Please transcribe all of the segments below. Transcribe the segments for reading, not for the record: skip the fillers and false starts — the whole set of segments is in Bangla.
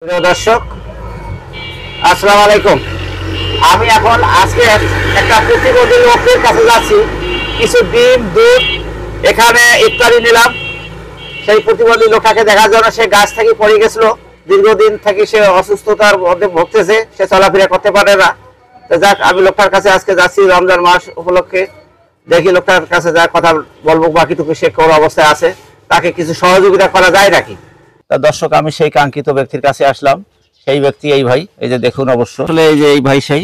প্রিয় দর্শক, আসসালামু আলাইকুম। আমি এখন আজকে একটা প্রতিবন্ধী লোকের কাছে যাচ্ছি। কিছু ডিম, দুধ, এখানে ইফতারি নিলাম। সেই প্রতিবন্ধী লোকটাকে দেখার জন্য। সে গাছ থেকে পড়ে গেছিল, দীর্ঘদিন থেকে সে অসুস্থতার মধ্যে ভুগতেছে, সে চলাফেরা করতে পারে না। তো যাক, আমি লোকটার কাছে আজকে যাচ্ছি রমজান মাস উপলক্ষে। দেখি লোকটার কাছে যা কথা বলবো, বাকিটুকু সে কোন অবস্থায় আছে, তাকে কিছু সহযোগিতা করা যায় নাকি। দর্শক, আমি সেই কাঙ্ক্ষিত ব্যক্তির কাছে আসলাম। সেই ব্যক্তি এই ভাই, এই যে দেখুন, অবশ্য আসলে এই যে এই ভাই সেই।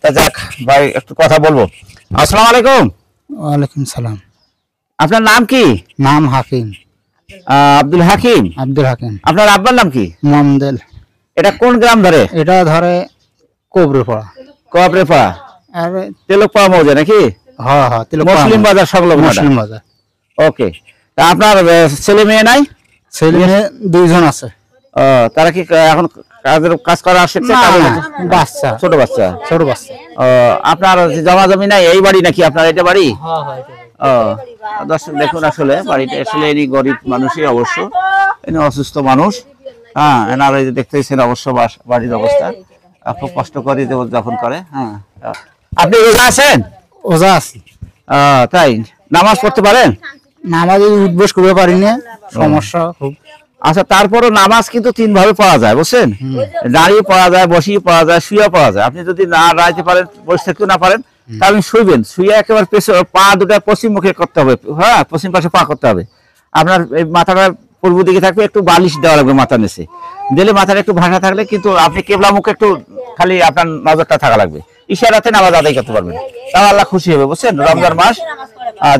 তা যাক ভাই, একটু কথা বলবো। আসসালামু আলাইকুম। ওয়ালাইকুম সালাম। আপনার নাম কি? নাম হাকিম। আব্দুল হাকিম। আব্দুল হাকিম। আপনার আব্বার নাম কি? মোহাম্মদ। এটা কোন গ্রাম ধরে? এটা ধরে কোবরেপাড়া। কোবরেপাড়া আর তেলকপাড়া মৌজা নাকি? হ্যাঁ হ্যাঁ, মুসলিম বাজার সংলগ্ন। মুসলিম বাজার। ওকে। তা আপনার ছেলে মেয়ে নাই? ছেলে মেয়ে দুইজন আছে। তারা কি এখন কাজ করা শিখছে? বাচ্চা, ছোট বাচ্চা। ছোট বাচ্চা। আপনার জমা জমি নাই? এই বাড়ি নাকি আপনার? এটা বাড়ি? দর্শক দেখুন, আসলে বাড়িটা আসলে ইনি গরিব মানুষই, অবশ্য ইনি অসুস্থ মানুষ। হ্যাঁ, এনার এই যে দেখতেছেন অবশ্য বাড়ির অবস্থা খুব কষ্ট করে যখন করে। হ্যাঁ, আপনি রোজা আছেন? ওজা আছি। তাই নামাজ পড়তে পারেন? নামাজ উঠবস করতে পারি না, সমস্যা খুব। আচ্ছা, তারপরও নামাজ কিন্তু তিন ভাবে পড়া যায়, বুঝছেন? দাঁড়িয়ে পড়া যায়, বসিয়ে পড়া যায়, শুয়ে পড়া যায়। আপনি যদি না দাঁড়াইতে পারেন, বসে থাকতে না পারেন, তাহলে শুইবেন। শুয়ে একেবারে পা দুটা পশ্চিম মুখে করতে হবে। হ্যাঁ, পশ্চিম পাশে পা করতে হবে। আপনার এই মাথাটা পূর্ব দিকে থাকবে, একটু বালিশ দেওয়া লাগবে মাথা নিচে দিলে, মাথাটা একটু ভাঙা থাকলে কিন্তু আপনি কেবলা মুখে একটু খালি আপনার নজরটা থাকা লাগবে। ইশারাতে নামাজ আদায় করতে পারবেন, তাও আল্লাহ খুশি হবে, বুঝছেন? রমজান মাস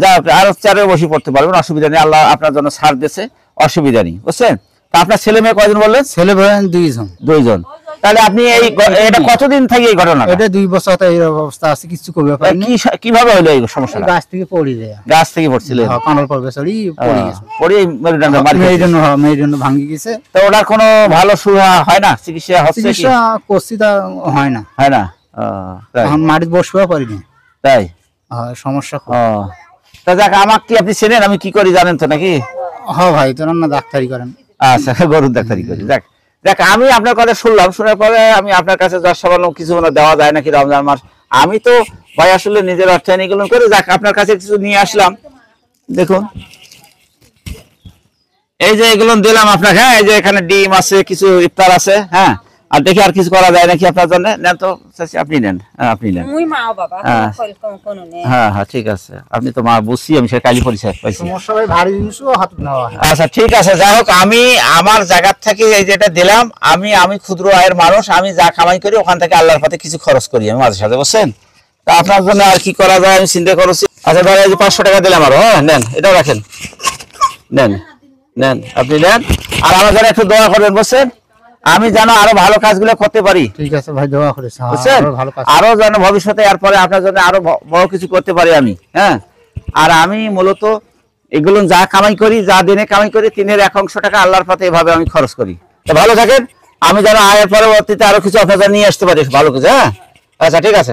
যা আর চারে বসে পড়তে পারবেন, অসুবিধা নেই। আল্লাহ আপনার জন্য ছাড় দিয়েছে, অসুবিধা নেই, বুঝছেন? তা আপনার ছেলে মেয়ে কয়জন বললেন? ছেলে মেয়ে দুইজন। দুইজন। তাহলে আপনি এটা কতদিন থেকে এই ঘটনা? এটা 2 বছর এই অবস্থা আছে, কিছু করবে পারি না। কিভাবে হলো এই সমস্যা? গাছ থেকে পড়ে যায়। গাছ থেকে পড়ছিলেন? কানল পড়বে চড়ি পড়ে গেছে। পড়ে মেরুদণ্ড ভাঙি গেছে। তো ওটার কোনো ভালো সুরা হয় না? চিকিৎসা হচ্ছে? চিকিৎসা করছি, তা হয় না। হয় না? মাটিতে বসবে পারি না, তাই সমস্যা। তা যাক, আমাকে কি আপনি চেনেন? আমি কি করি জানেন তো নাকি? হ্যাঁ ভাই, তো না ডাক্তারি করেন? আচ্ছা, গরুর ডাক্তারি করি। যাক দেখ, আমি আপনার কথা শুনলাম, শোনার পরে আমি আপনার কাছে যা সামান্য কিছু দেওয়া যায় নাকি রমজান মাস। আমি তো ভাই আসলে নিজের অর্থায়ন এগুলো করে, যাক আপনার কাছে কিছু নিয়ে আসলাম। দেখুন, এই যে এগুলো দিলাম আপনাকে। হ্যাঁ, এই যে এখানে ডিম আছে, কিছু ইফতার আছে। হ্যাঁ, আর দেখি আর কিছু করা যায় নাকি আপনার জন্য। নেন তো আপনি নেন। আপনি নেন। হ্যাঁ হ্যাঁ, ঠিক আছে। আপনি তো মা বুঝছি, আমি সে কালি পরিচয় পাইছি। আচ্ছা, ঠিক আছে। যাই হোক, আমি আমার জায়গা থেকে এই যেটা দিলাম, আমি ক্ষুদ্র আয়ের মানুষ। আমি যা কামাই করি ওখান থেকে আল্লাহর পথে কিছু খরচ করি আমি মাঝে সাথে, বুঝছেন? তা আপনার জন্য আর কি করা যায় আমি চিন্তা করছি। আচ্ছা, ধরেন এই যে 500 টাকা দিলাম আরো। হ্যাঁ, নেন, এটাও রাখেন। নেন নেন, আপনি নেন। আর আমার জন্য একটু দোয়া করবেন, বুঝছেন? আমি যেন আরো ভালো কাজগুলো করতে পারি। ঠিক আছে ভাই, দোয়া করিস। বুঝছেন? আরো যেন ভবিষ্যতে এরপরে আপনার জন্য আরো বড় কিছু করতে পারি আমি। হ্যাঁ, আর আমি মূলত এগুলো যা কামাই করি, যা দিনে কামাই করি, 1/3 টাকা আল্লাহর পথে এভাবে আমি খরচ করি। তো ভালো থাকেন। আমি যেন আয়ের পরবর্তীতে আরো কিছু আপনার নিয়ে আসতে পারি, ভালো কিছু। হ্যাঁ, আচ্ছা, ঠিক আছে।